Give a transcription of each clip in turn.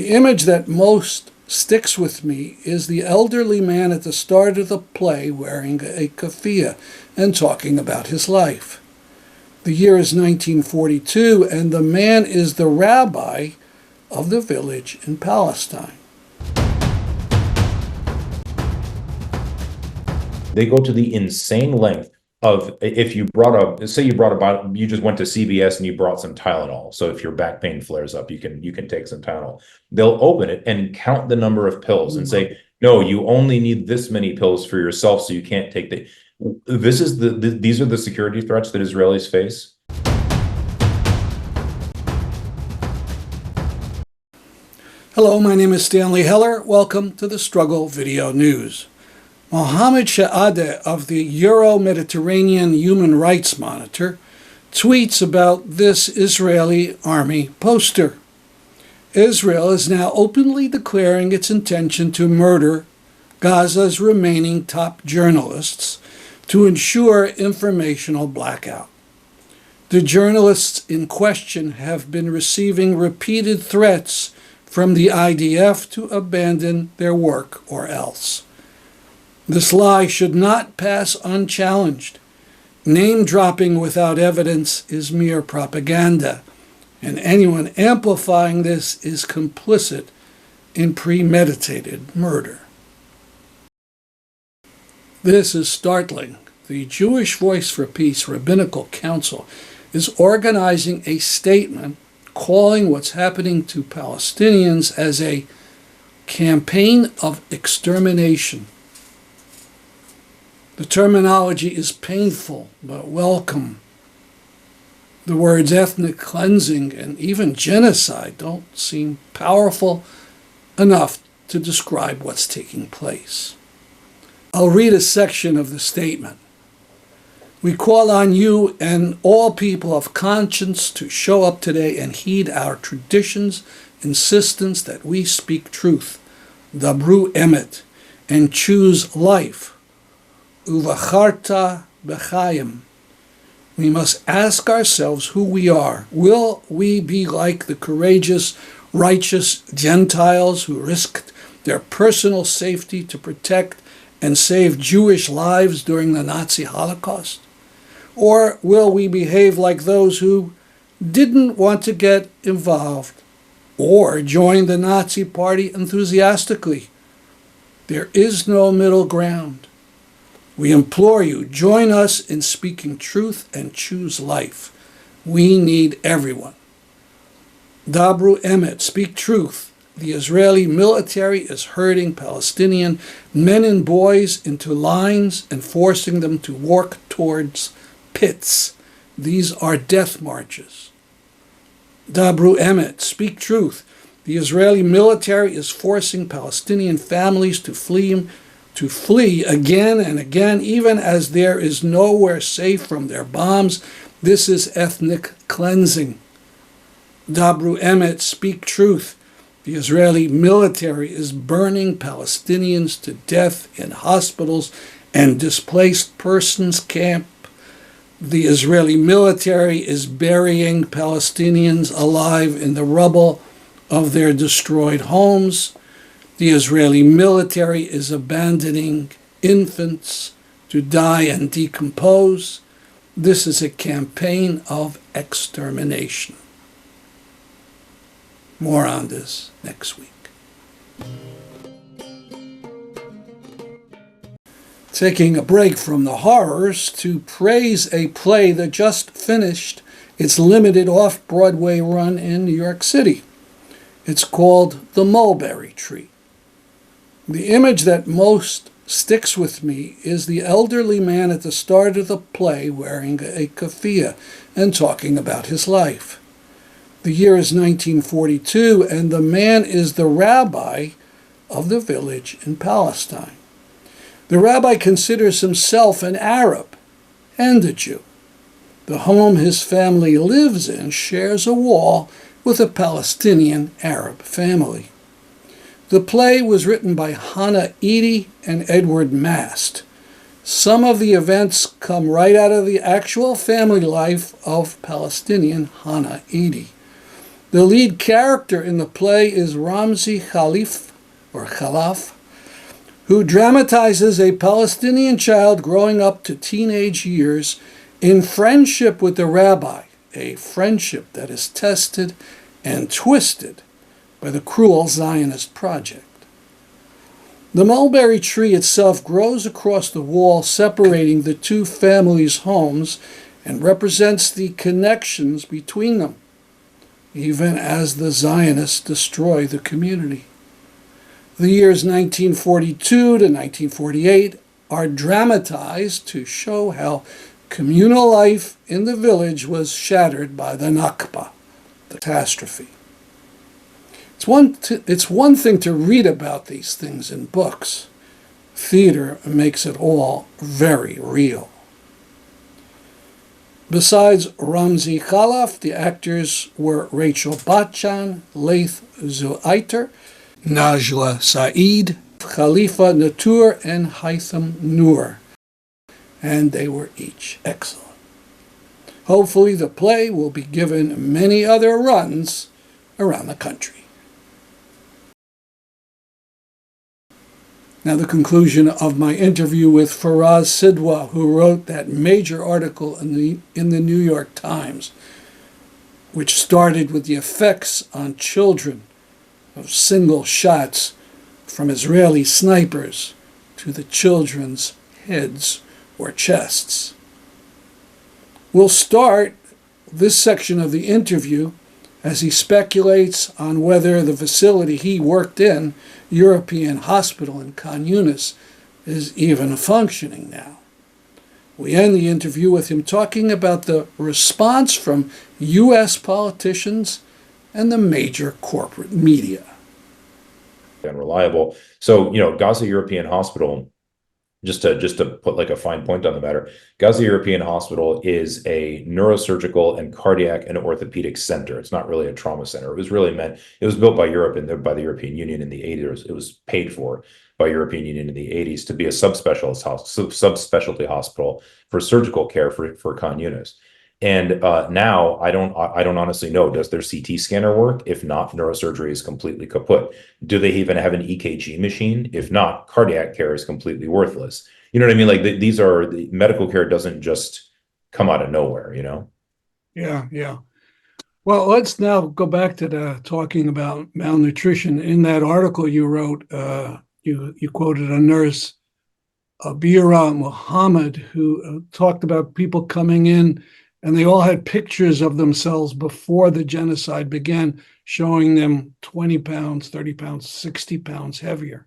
The image that most sticks with me is the elderly man at the start of the play wearing a keffiyeh and talking about his life. The year is 1942, and the man is the rabbi of the village in Palestine. They go to the insane length of, if you brought you just went to CVS and you brought some Tylenol. So if your back pain flares up, you can take some Tylenol. They'll open it and count the number of pills and say, no, you only need this many pills for yourself, so you can't take the. These are the security threats that Israelis face. Hello, my name is Stanley Heller. Welcome to the Struggle Video News. Mohammed Sha'adeh of the Euro-Mediterranean Human Rights Monitor tweets about this Israeli army poster. Israel is now openly declaring its intention to murder Gaza's remaining top journalists to ensure informational blackout. The journalists in question have been receiving repeated threats from the IDF to abandon their work or else. This lie should not pass unchallenged. Name-dropping without evidence is mere propaganda, and anyone amplifying this is complicit in premeditated murder. This is startling. The Jewish Voice for Peace Rabbinical Council is organizing a statement calling what's happening to Palestinians as a campaign of extermination. The terminology is painful but welcome. The words ethnic cleansing and even genocide don't seem powerful enough to describe what's taking place. I'll read a section of the statement. We call on you and all people of conscience to show up today and heed our tradition's insistence that we speak truth, dabru emet, and choose life. Uvacharta b'chaim. We must ask ourselves who we are. Will we be like the courageous, righteous Gentiles who risked their personal safety to protect and save Jewish lives during the Nazi Holocaust? Or will we behave like those who didn't want to get involved or join the Nazi Party enthusiastically? There is no middle ground. We implore you, join us in speaking truth and choose life. We need everyone. Dabru emet, speak truth. The Israeli military is herding Palestinian men and boys into lines and forcing them to walk towards pits. These are death marches. Dabru emet, speak truth. The Israeli military is forcing Palestinian families to flee again and again, even as there is nowhere safe from their bombs. This is ethnic cleansing. Dabru emet, speak truth. The Israeli military is burning Palestinians to death in hospitals and displaced persons camp. The Israeli military is burying Palestinians alive in the rubble of their destroyed homes. The Israeli military is abandoning infants to die and decompose. This is a campaign of extermination. More on this next week. Taking a break from the horrors to praise a play that just finished its limited off-Broadway run in New York City. It's called The Mulberry Tree. The image that most sticks with me is the elderly man at the start of the play wearing a keffiyeh and talking about his life. The year is 1942, and the man is the rabbi of the village in Palestine. The rabbi considers himself an Arab and a Jew. The home his family lives in shares a wall with a Palestinian Arab family. The play was written by Hannah Eady and Edward Mast. Some of the events come right out of the actual family life of Palestinian Hannah Eady. The lead character in the play is Ramzi Khalaf, who dramatizes a Palestinian child growing up to teenage years in friendship with the rabbi, a friendship that is tested and twisted by the cruel Zionist project. The mulberry tree itself grows across the wall separating the two families' homes and represents the connections between them, even as the Zionists destroy the community. The years 1942 to 1948 are dramatized to show how communal life in the village was shattered by the Nakba, the catastrophe. It's one thing to read about these things in books. Theater makes it all very real. Besides Ramzi Khalaf, the actors were Rachel Bachchan, Laith Zuaiter, Najla Saeed, Khalifa Natur, and Haitham Noor. And they were each excellent. Hopefully the play will be given many other runs around the country. Now the conclusion of my interview with Feroze Sidhwa, who wrote that major article in the New York Times, which started with the effects on children of single shots from Israeli snipers to the children's heads or chests. We'll start this section of the interview as he speculates on whether the facility he worked in, European Hospital in Khan Yunis, is even functioning now. We end the interview with him talking about the response from U.S. politicians and the major corporate media. Unreliable. So, Gaza European Hospital, just to put like a fine point on the matter, Gaza European Hospital is a neurosurgical and cardiac and orthopedic center. It's not really a trauma center. It was built by Europe and by the European Union in the 80s. It was paid for by European Union in the 80s to be a subspecialty hospital for surgical care for Khan Yunis. And now I don't honestly know, does their CT scanner work? If not, neurosurgery is completely kaput. Do they even have an EKG machine? If not, cardiac care is completely worthless. You know what I mean? Like the medical care doesn't just come out of nowhere, Yeah. Well, let's now go back to talking about malnutrition. In that article you wrote, you quoted a nurse, Abira Muhammad, who talked about people coming in and they all had pictures of themselves before the genocide began, showing them 20 pounds, 30 pounds, 60 pounds heavier.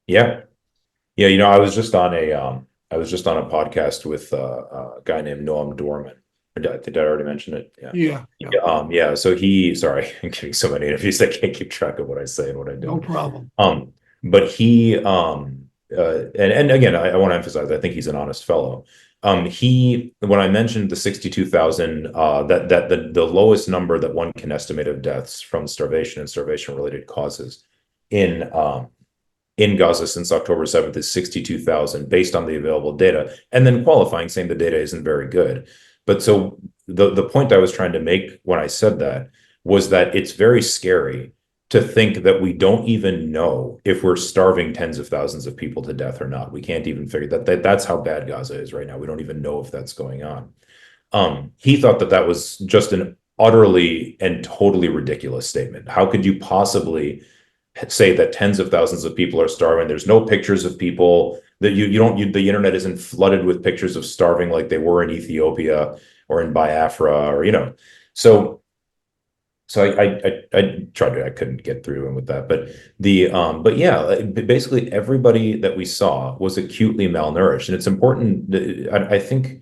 Yeah. I was just on a podcast with a guy named Noam Dorman. Did I already mention it? Yeah. So sorry, I'm getting so many interviews, I can't keep track of what I say and what I do. No problem. But he, and again, I want to emphasize, I think he's an honest fellow. When I mentioned the 62,000, that the lowest number that one can estimate of deaths from starvation and starvation-related causes in Gaza since October 7th is 62,000 based on the available data, and then qualifying, saying the data isn't very good. But so the point I was trying to make when I said that was that it's very scary to think that we don't even know if we're starving tens of thousands of people to death or not. We can't even figure that's how bad Gaza is right now. We don't even know if that's going on. He thought that was just an utterly and totally ridiculous statement. How could you possibly say that tens of thousands of people are starving? There's no pictures of people that the internet isn't flooded with pictures of starving like they were in Ethiopia or in Biafra So I tried to, I couldn't get through him with that, but yeah, basically everybody that we saw was acutely malnourished, and it's important. I think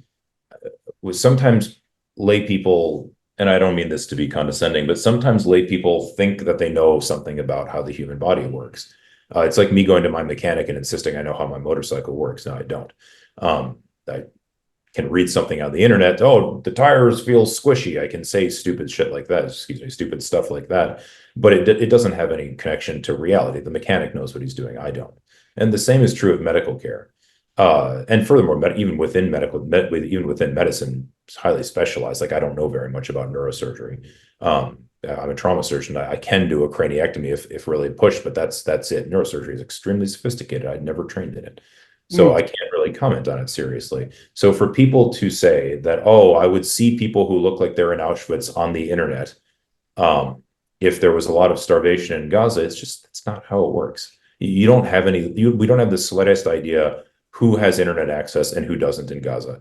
with sometimes lay people, and I don't mean this to be condescending, but sometimes lay people think that they know something about how the human body works. It's like me going to my mechanic and insisting I know how my motorcycle works. No, I don't. I can read something on the internet. Oh, the tires feel squishy. I can say stupid shit like that. Stupid stuff like that. But it doesn't have any connection to reality. The mechanic knows what he's doing. I don't. And the same is true of medical care. And furthermore, even within even within medicine, it's highly specialized. Like I don't know very much about neurosurgery. I'm a trauma surgeon. I can do a craniectomy if really pushed, but that's it. Neurosurgery is extremely sophisticated. I'd never trained in it, so Mm. I can't really comment on it seriously. So for people to say that, oh, I would see people who look like they're in Auschwitz on the internet, um, if there was a lot of starvation in Gaza, it's not how it works. You don't have we don't have the slightest idea who has internet access and who doesn't in Gaza.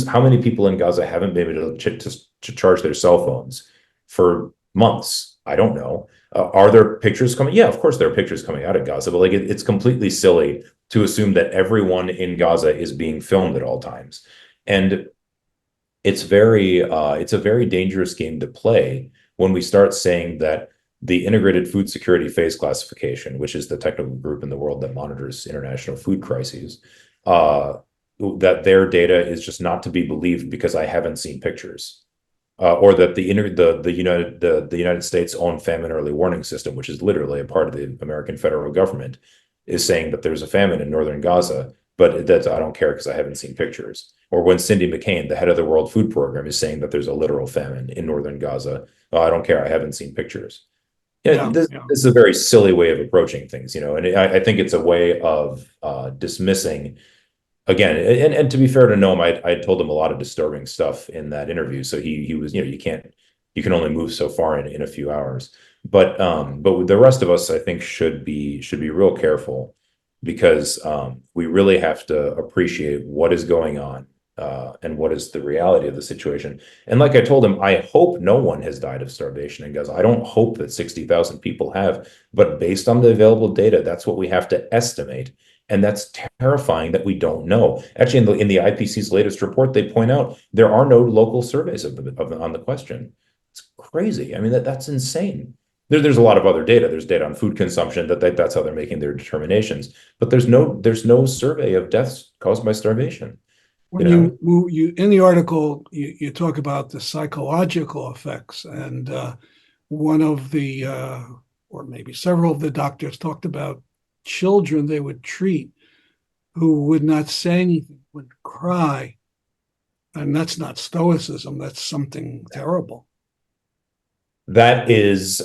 How many people in Gaza haven't been able to charge their cell phones for months? I don't know. Are there pictures coming? Yeah, of course there are pictures coming out of Gaza, but like it's completely silly to assume that everyone in Gaza is being filmed at all times. And it's a very dangerous game to play when we start saying that the integrated food security phase classification, which is the technical group in the world that monitors international food crises, uh, that their data is just not to be believed because I haven't seen pictures. Or that the United States own famine early warning system, which is literally a part of the American federal government, is saying that there's a famine in northern Gaza, but that's I don't care because I haven't seen pictures. Or when Cindy McCain, the head of the World Food Program, is saying that there's a literal famine in northern Gaza, oh, I don't care, I haven't seen pictures. Yeah, Yeah, this, yeah. this is a very silly way of approaching things, and I think it's a way of dismissing again, and to be fair to Noam, I told him a lot of disturbing stuff in that interview. So he was, you can only move so far in a few hours. But the rest of us, I think, should be real careful because we really have to appreciate what is going on and what is the reality of the situation. And like I told him, I hope no one has died of starvation in Gaza. I don't hope that 60,000 people have, but based on the available data, that's what we have to estimate. And that's terrifying that we don't know. Actually, in the IPCC's latest report, they point out there are no local surveys on the question. It's crazy. I mean, that's insane. There's a lot of other data. There's data on food consumption that's how they're making their determinations. But there's no survey of deaths caused by starvation. You When know, you in the article, you talk about the psychological effects, and one of the or maybe several of the doctors talked about children they would treat who would not say anything, would cry, and that's not stoicism. That's something terrible. that is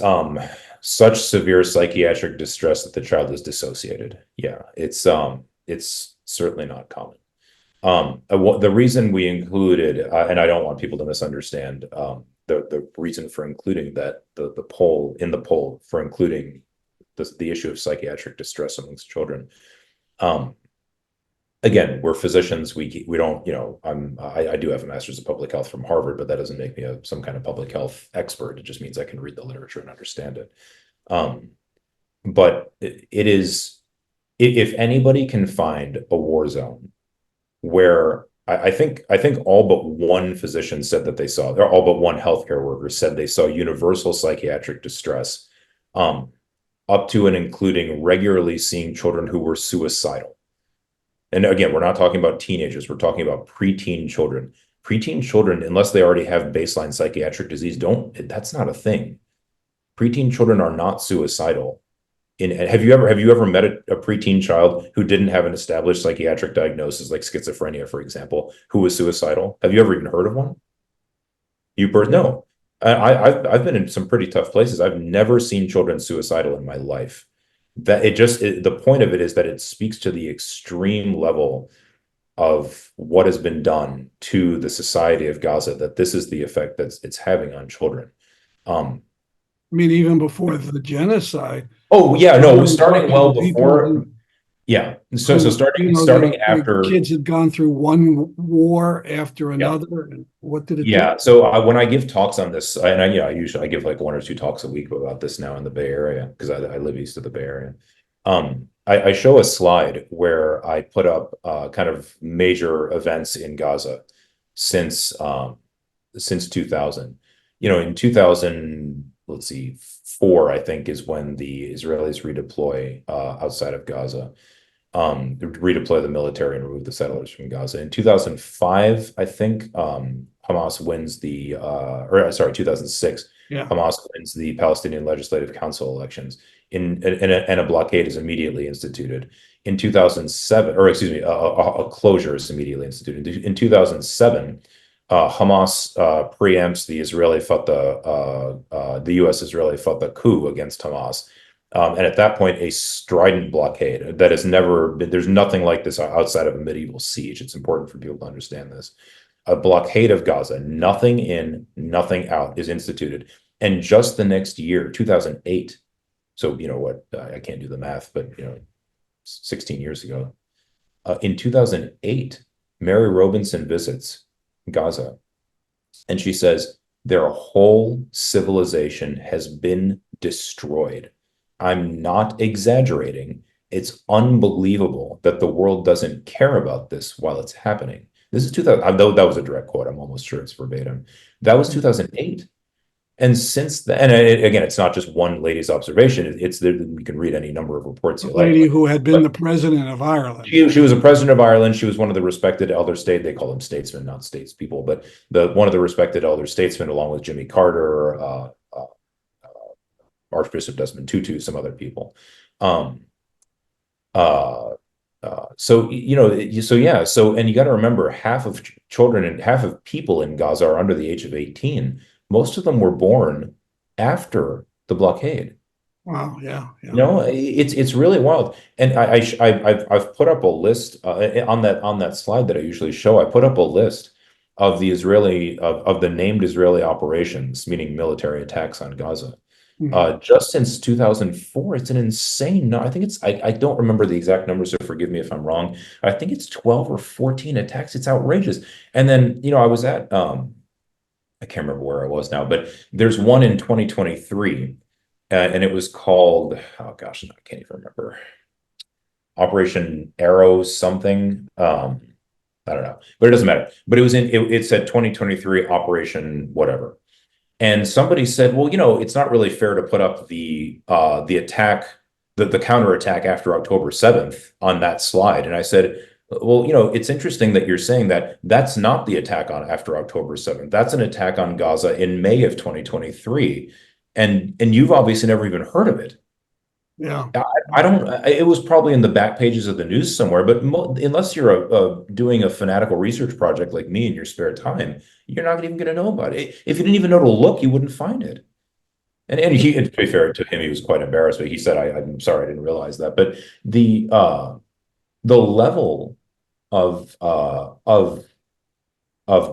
such severe psychiatric distress that the child is dissociated. Yeah, it's certainly not common. The reason we included, and I don't want people to misunderstand, the reason for including that the poll for including the issue of psychiatric distress amongst children. Um, Again, we're physicians. We don't, I do have a master's of public health from Harvard, but that doesn't make me some kind of public health expert. It just means I can read the literature and understand it. Um, but it is, if anybody can find a war zone where I think all but one physician said that they saw, or all but one healthcare worker said they saw universal psychiatric distress, um, up to and including regularly seeing children who were suicidal. And again, we're not talking about teenagers, we're talking about preteen children. Preteen children, unless they already have baseline psychiatric disease, that's not a thing. Preteen children are not suicidal. Have you ever met a preteen child who didn't have an established psychiatric diagnosis like schizophrenia, for example, who was suicidal? Have you ever even heard of one? No. I've been in some pretty tough places. I've never seen children suicidal in my life. The point of it is that it speaks to the extreme level of what has been done to the society of Gaza, that this is the effect that it's having on children. Um, I mean, even before the genocide, oh yeah, no, I'm starting talking to well people before, yeah. So who, starting their after, kids had gone through one war after yeah. another, and what did it do? Yeah, so when I give talks on this, and I usually I give like one or two talks a week about this now in the Bay Area because I live east of the Bay Area. I show a slide where I put up kind of major events in Gaza since 2000. In 2000, let's see, four I think is when the Israelis redeploy outside of Gaza, redeploy the military and remove the settlers from Gaza. In 2005, I think, Hamas wins or sorry, 2006, Yeah. Hamas wins the Palestinian Legislative Council elections. and a blockade is immediately instituted. In 2007, or excuse me, a closure is immediately instituted. In 2007, Hamas preempts the U.S.-Israeli Fatah coup against Hamas. And at that point, a strident blockade that has never been, there's nothing like this outside of a medieval siege. It's important for people to understand this. A blockade of Gaza, nothing in, nothing out, is instituted. And just the next year, 2008, so you know what, I can't do the math, but 16 years ago, in 2008, Mary Robinson visits Gaza, and she says their whole civilization has been destroyed. I'm not exaggerating. It's unbelievable that the world doesn't care about this while it's happening. This is 2000, though that was a direct quote. I'm almost sure it's verbatim. That was 2008. And since then, and again, it's not just one lady's observation. It's there. You can read any number of reports A you like. lady who had been the president of Ireland. She was a president of Ireland. She was one of the respected elder state. They call them statesmen, not statespeople, but one of the respected elder statesmen, along with Jimmy Carter, Archbishop Desmond Tutu, some other people. So yeah. So, and you got to remember, half of children and half of people in Gaza are under the age of 18. Most of them were born after the blockade. Wow. Yeah. Yeah. It's really wild. And I've put up a list on that slide that I usually show. I put up a list of the named Israeli operations, meaning military attacks on Gaza. Just since 2004, it's an insane. No, I think I don't remember the exact numbers, so forgive me if I'm wrong. I think it's 12 or 14 attacks. It's outrageous. And then, I was at, I can't remember where I was now, but there's one in 2023, and it was called, oh gosh, I can't even remember. Operation Arrow something. I don't know, but it doesn't matter. But it said 2023 Operation whatever. And somebody said, well, it's not really fair to put up the attack, the counterattack after October 7th on that slide. And I said, well, it's interesting that you're saying that that's not the attack after October 7th. That's an attack on Gaza in May of 2023. And you've obviously never even heard of it. Yeah. I don't, it was probably in the back pages of the news somewhere, but unless you're doing a fanatical research project like me in your spare time, you're not even going to know about it. If you didn't even know to look, you wouldn't find it. And to be fair to him, he was quite embarrassed, but he said, I'm sorry, I didn't realize that. But the level of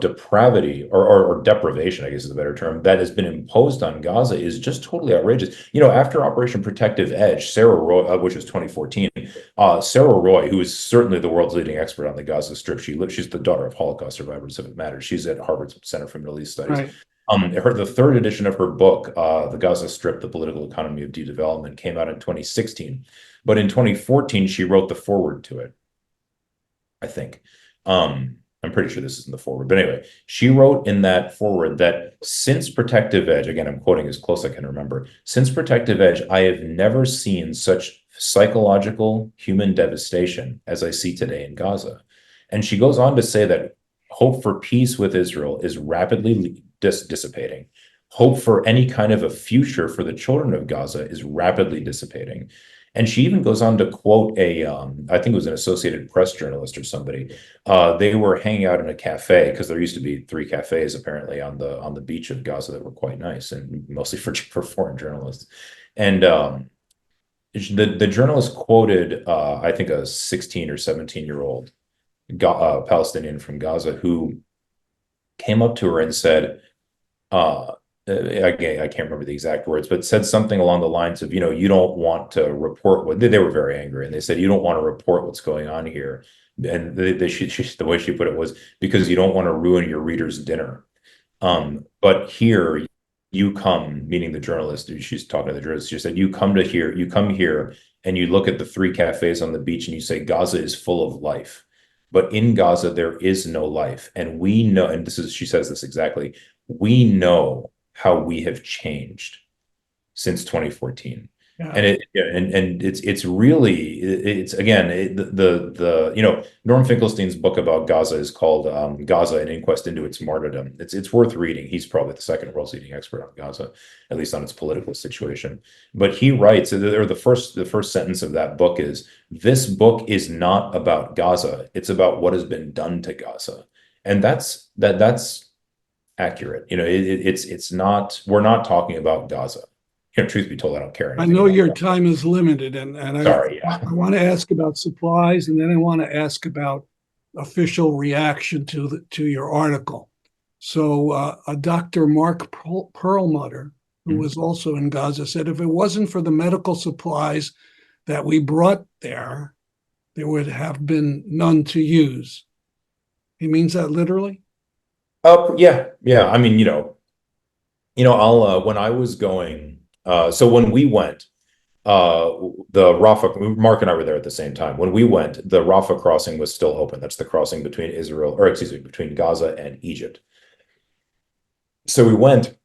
depravity or deprivation, I guess is a better term, that has been imposed on Gaza is just totally outrageous. After Operation Protective Edge, Sarah Roy, which was 2014, Sarah Roy, who is certainly the world's leading expert on the Gaza Strip, she's the daughter of Holocaust survivors, if it matters. She's at Harvard's Center for Middle East Studies. Right. The third edition of her book, The Gaza Strip, The Political Economy of De-Development, came out in 2016. But in 2014, she wrote the foreword to it, I think. I'm pretty sure this is in the foreword, but anyway, she wrote in that foreword that since Protective Edge, again, I'm quoting as close as I can remember, since Protective Edge, I have never seen such psychological human devastation as I see today in Gaza. And she goes on to say that hope for peace with Israel is rapidly dissipating. Hope for any kind of a future for the children of Gaza is rapidly dissipating. And she even goes on to quote I think it was an Associated Press journalist or somebody. They were hanging out in a cafe because there used to be 3 cafes apparently on the beach of Gaza that were quite nice and mostly for foreign journalists. And the journalist quoted I think a 16 or 17-year-old Palestinian from Gaza who came up to her and said, again, I can't remember the exact words, but said something along the lines of, you don't want to report what they were very angry. And they said, you don't want to report what's going on here. And the way she put it was because you don't want to ruin your reader's dinner. But here you come, meaning the journalist, she's talking to the journalist. She said, you come here and you look at the 3 cafes on the beach and you say, Gaza is full of life. But in Gaza, there is no life. And we know, and she says this exactly, we know how we have changed since 2014. Yeah. And it's really it's again Norm Finkelstein's book about Gaza is called Gaza: An Inquest into Its Martyrdom. It's worth reading. He's probably the second world's leading expert on Gaza, at least on its political situation. But he writes, or the first sentence of that book is, "This book is not about Gaza. It's about what has been done to Gaza," and that's accurate. It's not. We're not talking about Gaza. Truth be told, I don't care I anything know about your Gaza. time is limited, and Sorry, I want to ask about supplies, and then I want to ask about official reaction to your article. So, a Dr. Mark Perlmutter, who yeah. was also in Gaza, said if it wasn't for the medical supplies that we brought there, there would have been none to use. He means that literally? Yeah, yeah. I mean, I'll when I was going, so when we went, the Rafah, Mark and I were there at the same time. When we went, the Rafah crossing was still open. That's the crossing between Israel, or excuse me, between Gaza and Egypt. So we went,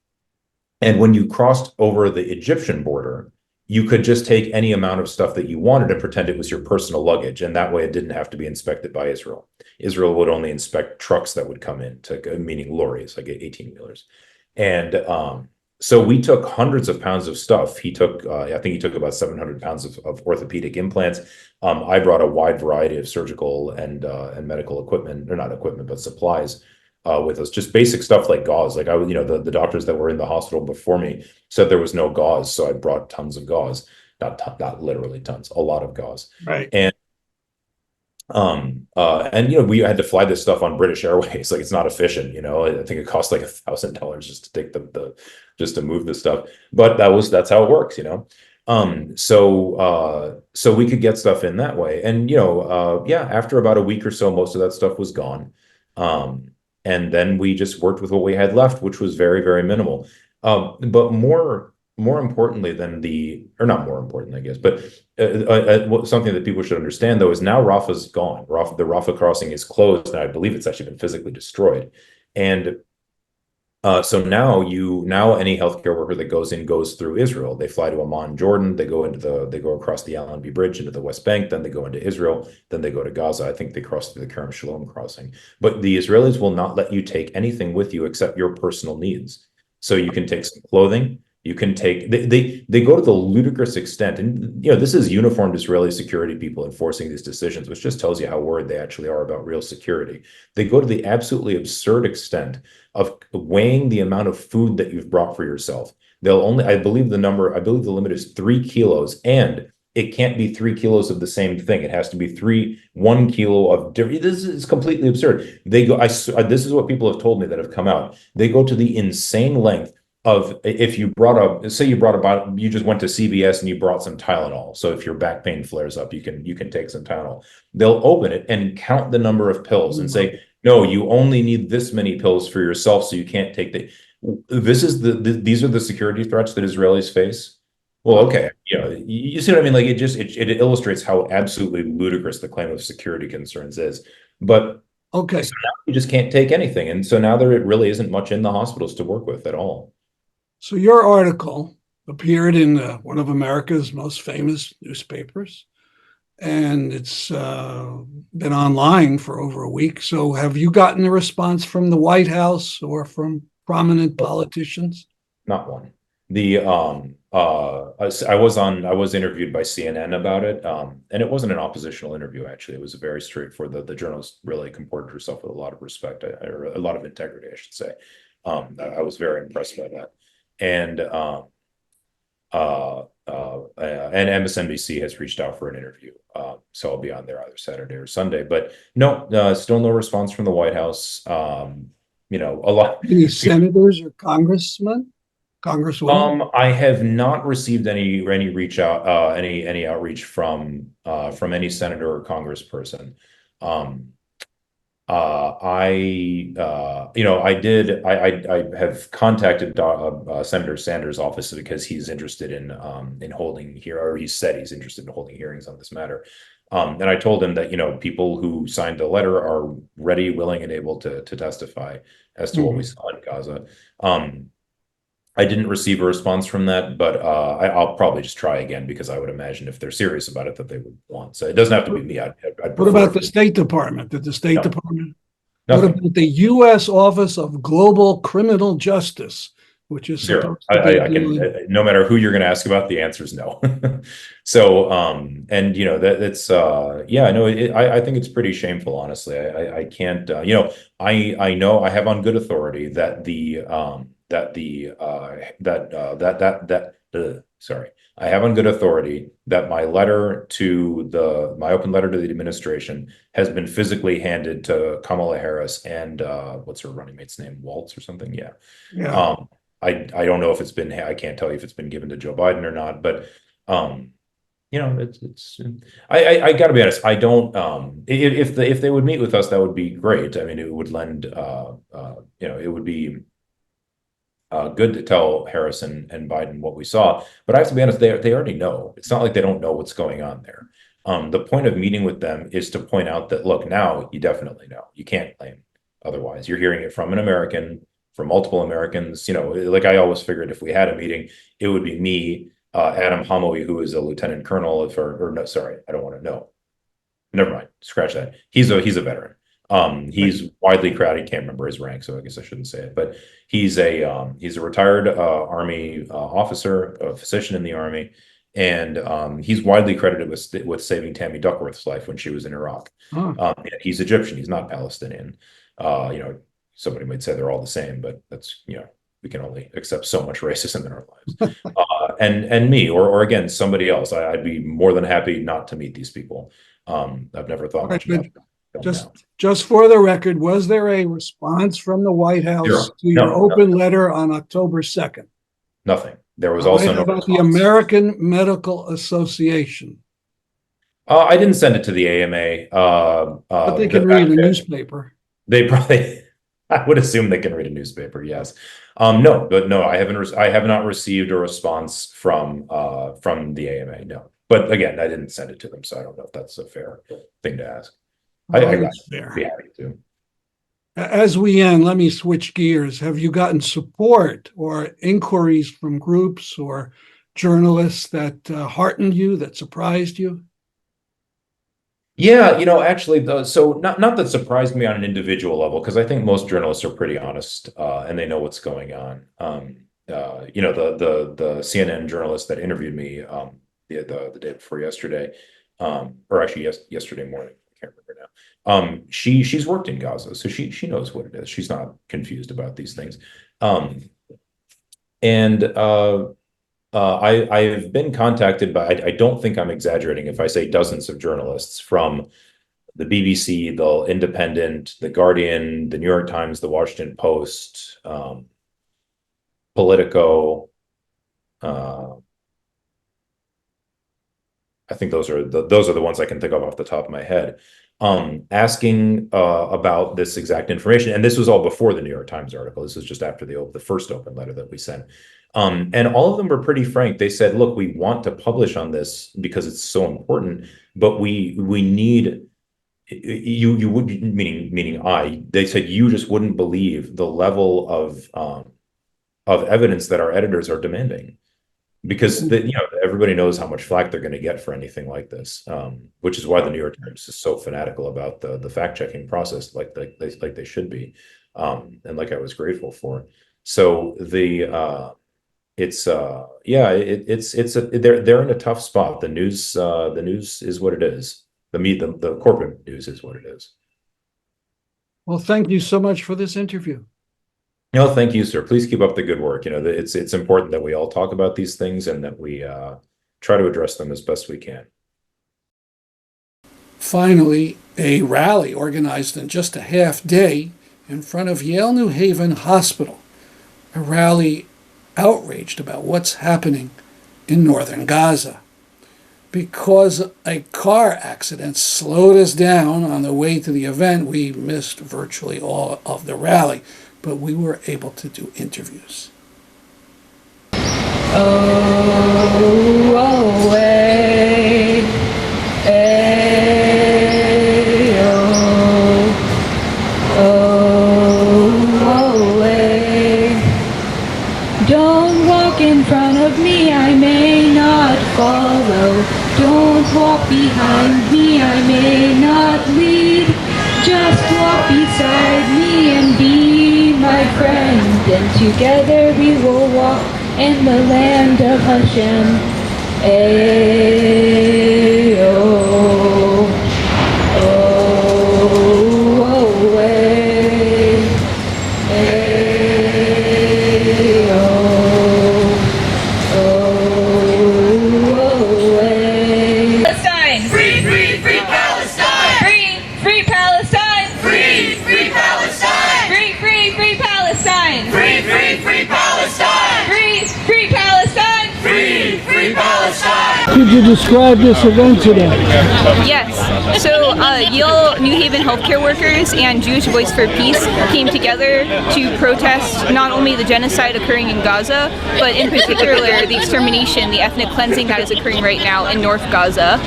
and when you crossed over the Egyptian border, you could just take any amount of stuff that you wanted and pretend it was your personal luggage. And that way it didn't have to be inspected by Israel. Israel would only inspect trucks that would come in, meaning lorries, like 18-wheelers. And so we took hundreds of pounds of stuff. I think he took about 700 pounds of orthopedic implants. I brought a wide variety of surgical and medical equipment, or not equipment, but supplies with us. Just basic stuff like gauze. Like the doctors that were in the hospital before me said there was no gauze, so I brought tons of gauze. Not literally tons, a lot of gauze. Right. And we had to fly this stuff on British Airways. Like, it's not efficient. I think it cost like $1,000 just to take just to move the stuff. But that's how it works. So we could get stuff in that way. And yeah, after about a week or so, most of that stuff was gone. And then we just worked with what we had left, which was very, very minimal. But more importantly than or not more important, I guess, but something that people should understand, though, is now Rafah's gone. The Rafah crossing is closed, and I believe it's actually been physically destroyed. And so now any healthcare worker that goes through Israel. They fly to Amman, Jordan. They go across the Allenby Bridge into the West Bank. Then they go into Israel. Then they go to Gaza. I think they cross through the Kerem Shalom crossing. But the Israelis will not let you take anything with you except your personal needs. So you can take some clothing. You can take. They go to the ludicrous extent, and this is uniformed Israeli security people enforcing these decisions, which just tells you how worried they actually are about real security. They go to the absolutely absurd extent of weighing the amount of food that you've brought for yourself. I believe the limit is 3 kilos, and it can't be 3 kilos of the same thing. It has to be 1 kilo of different. This is completely absurd. This is what people have told me that have come out. They go to the insane length of, if you you just went to CVS and you brought some Tylenol. So if your back pain flares up, you can take some Tylenol. They'll open it and count the number of pills and say, no, you only need this many pills for yourself, so you can't take these are the security threats that Israelis face. Well, okay, you see what I mean? Like, it illustrates how absolutely ludicrous the claim of security concerns is. But Okay. so now you just can't take anything, and so now there really isn't much in the hospitals to work with at all. So your article appeared in one of America's most famous newspapers, and it's been online for over a week. So have you gotten a response from the White House or from prominent politicians? Not one. I was interviewed by CNN about it, and it wasn't an oppositional interview. Actually, it was a very straightforward. The journalist really comported herself with a lot of respect, or a lot of integrity, I should say. I was very impressed by that. And MSNBC has reached out for an interview, so I'll be on there either Saturday or Sunday. But no, still no response from the White House. A lot. Any senators or congresswomen? I have not received any reach out, any outreach from any senator or congressperson. I have contacted Senator Sanders' office because he's interested in holding here, or he said he's interested in holding hearings on this matter. And I told him that people who signed the letter are ready, willing, and able to testify as to what we saw in Gaza. I didn't receive a response from that, but I'll probably just try again because I would imagine if they're serious about it that they would want. So it doesn't have to be me. I'd What prefer about if the State Department? Did the State no, Department? What nothing. about the U.S. Office of Global Criminal Justice, which is Zero. supposed to be I can, doing? no matter who you're going to ask about, the answer is no. So, and you know, that's, yeah, no, I think it's pretty shameful, honestly. I can't, you know, I know I have on good authority that sorry, I have on good authority that my my open letter to the administration has been physically handed to Kamala Harris and, what's her running mate's name? Waltz or something? Yeah. Yeah. Um, I don't know if it's been, I can't tell you if it's been given to Joe Biden or not, but um, you know, I gotta be honest, I don't, if they would meet with us, that would be great. I mean, it would lend, you know, it would be good to tell Harris and Biden what we saw. But I have to be honest, they already know. It's not like they don't know what's going on there. The point of meeting with them is to point out that, look, now you definitely know. You can't claim otherwise. You're hearing it from an American, from multiple Americans. You know, like I always figured if we had a meeting, it would be me, Adam Homoy, who is a lieutenant colonel, or no, sorry, I don't want to know. Never mind, scratch that. He's a veteran. He's widely crowded. Can't remember his rank, so I guess I shouldn't say it. But he's a retired Army officer, a physician in the Army, and he's widely credited with saving Tammy Duckworth's life when she was in Iraq. He's Egyptian. He's not Palestinian. You know, somebody might say they're all the same, but that's, you know, we can only accept so much racism in our lives. And me, or again, somebody else. I'd be more than happy not to meet these people. I've never thought much about them. Just for the record, was there a response from the White House Zero. to your No, open letter on October 2nd? nothing. There was also no about the response. American Medical Association. I didn't send it to the AMA. But they can read a newspaper. They probably, I would assume they can read a newspaper. Yes. No, but no, I have not received a response from the AMA. No, but again, I didn't send it to them, so I don't know if that's a fair thing to ask. I got be happy to. As we end, let me switch gears. Have you gotten support or inquiries from groups or journalists that heartened you, that surprised you? Yeah, you know, actually, so not that surprised me on an individual level, because I think most journalists are pretty honest and they know what's going on. You know, the CNN journalist that interviewed me the day before yesterday, or actually yesterday morning, I can't remember now. She's worked in Gaza, so she knows what it is. She's not confused about these things. And I've been contacted by, I don't think I'm exaggerating if I say dozens of journalists from the BBC, the Independent, the Guardian, the New York Times, the Washington Post, Politico. I think those are the ones I can think of off the top of my head. Asking about this exact information, and this was all before the New York Times article. This was just after the first open letter that we sent, and all of them were pretty frank. They said, "Look, we want to publish on this because it's so important, but we need you would, meaning I." They said you just wouldn't believe the level of evidence that our editors are demanding. Because you know, everybody knows how much flack they're going to get for anything like this, which is why the New York Times is so fanatical about the fact checking process, like they should be, and like I was grateful for. So they're in a tough spot. The news is what it is. The corporate news is what it is. Well, thank you so much for this interview. No, thank you, sir. Please keep up the good work. You know, it's important that we all talk about these things and that we try to address them as best we can. Finally, a rally organized in just a half day in front of Yale New Haven Hospital. A rally outraged about what's happening in northern Gaza. Because a car accident slowed us down on the way to the event, we missed virtually all of the rally. But we were able to do interviews. Oh, away, oh, away. Don't me, I may not lead. Just walk beside me and be my friend, and together we will walk in the land of Hashem. Ayo, oh, oh, eh. Ayo, oh, oh, eh. Palestine! Free, free, free Palestine! Free, free Palestine! Free, free Palestine! Free, free, free Palestine! Free, free, free Palestine! Free, free Palestine! Free, free Palestine! Could you describe this event today? Yes. So Yale New Haven healthcare workers and Jewish Voice for Peace came together to protest not only the genocide occurring in Gaza, but in particular the extermination, the ethnic cleansing that is occurring right now in North Gaza.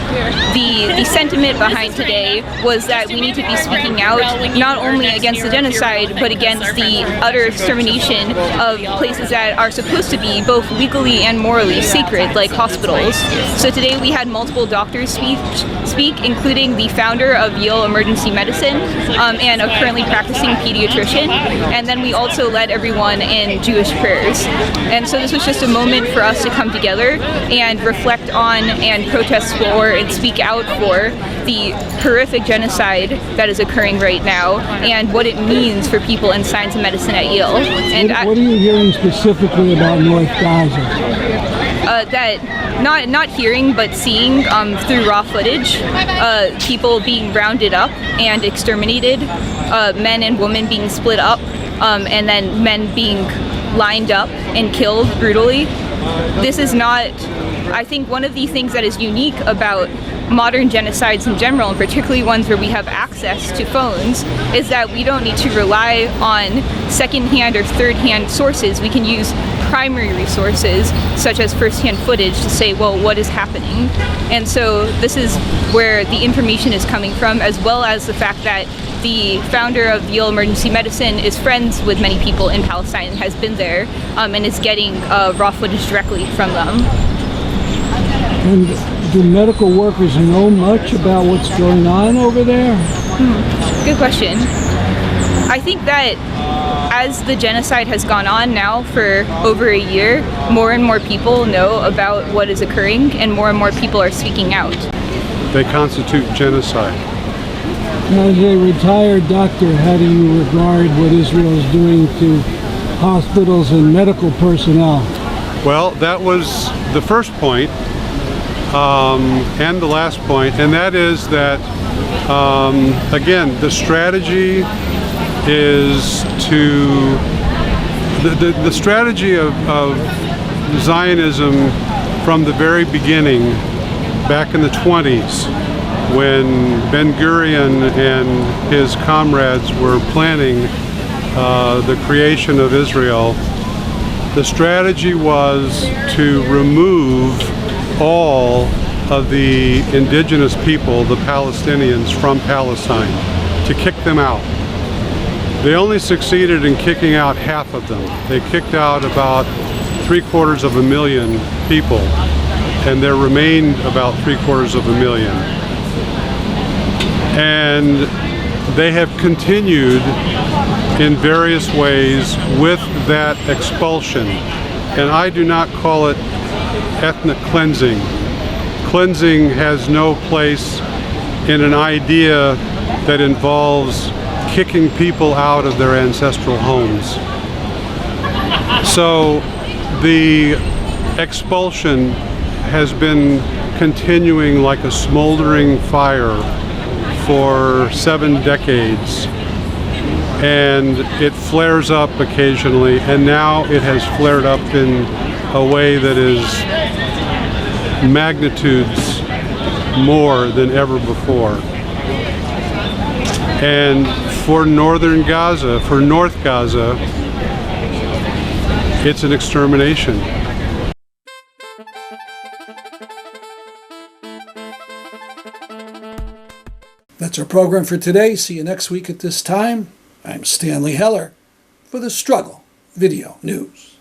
The sentiment behind today was that we need to be speaking out not only against the genocide, but against the utter extermination of places that are supposed to be both legally and morally sacred, like hospitals. So today we had multiple doctors speak, including the founder of Yale Emergency Medicine and a currently practicing pediatrician. And then we also led everyone in Jewish prayers. And so this was just a moment for us to come together and reflect on and protest for and speak out for the horrific genocide that is occurring right now and what it means for people in science and medicine at Yale. And What are you hearing specifically about North Gaza? that not hearing but seeing through raw footage, people being rounded up and exterminated, men and women being split up, and then men being lined up and killed brutally. This is not, I think one of the things that is unique about modern genocides in general, and particularly ones where we have access to phones, is that we don't need to rely on second-hand or third-hand sources. We can use primary resources, such as first-hand footage, to say, well, what is happening? And so this is where the information is coming from, as well as the fact that the founder of Yale Emergency Medicine is friends with many people in Palestine and has been there and is getting raw footage directly from them. And do medical workers know much about what's going on over there? Good question. I think that as the genocide has gone on now for over a year, more and more people know about what is occurring and more people are speaking out. They constitute genocide. As a retired doctor, how do you regard what Israel is doing to hospitals and medical personnel? Well, that was the first point and the last point, and that is that, again, the strategy is to, the strategy of Zionism from the very beginning, back in the 20s, when Ben-Gurion and his comrades were planning the creation of Israel, the strategy was to remove all of the indigenous people, the Palestinians, from Palestine, to kick them out. They only succeeded in kicking out half of them. They kicked out about 750,000 people, and there remained about 750,000. And they have continued in various ways with that expulsion. And I do not call it ethnic cleansing. Cleansing has no place in an idea that involves kicking people out of their ancestral homes. So the expulsion has been continuing like a smoldering fire for 7 decades, and it flares up occasionally, and now it has flared up in a way that is magnitudes more than ever before. And for northern Gaza, for North Gaza, it's an extermination. That's our program for today. See you next week at this time. I'm Stanley Heller for the Struggle Video News.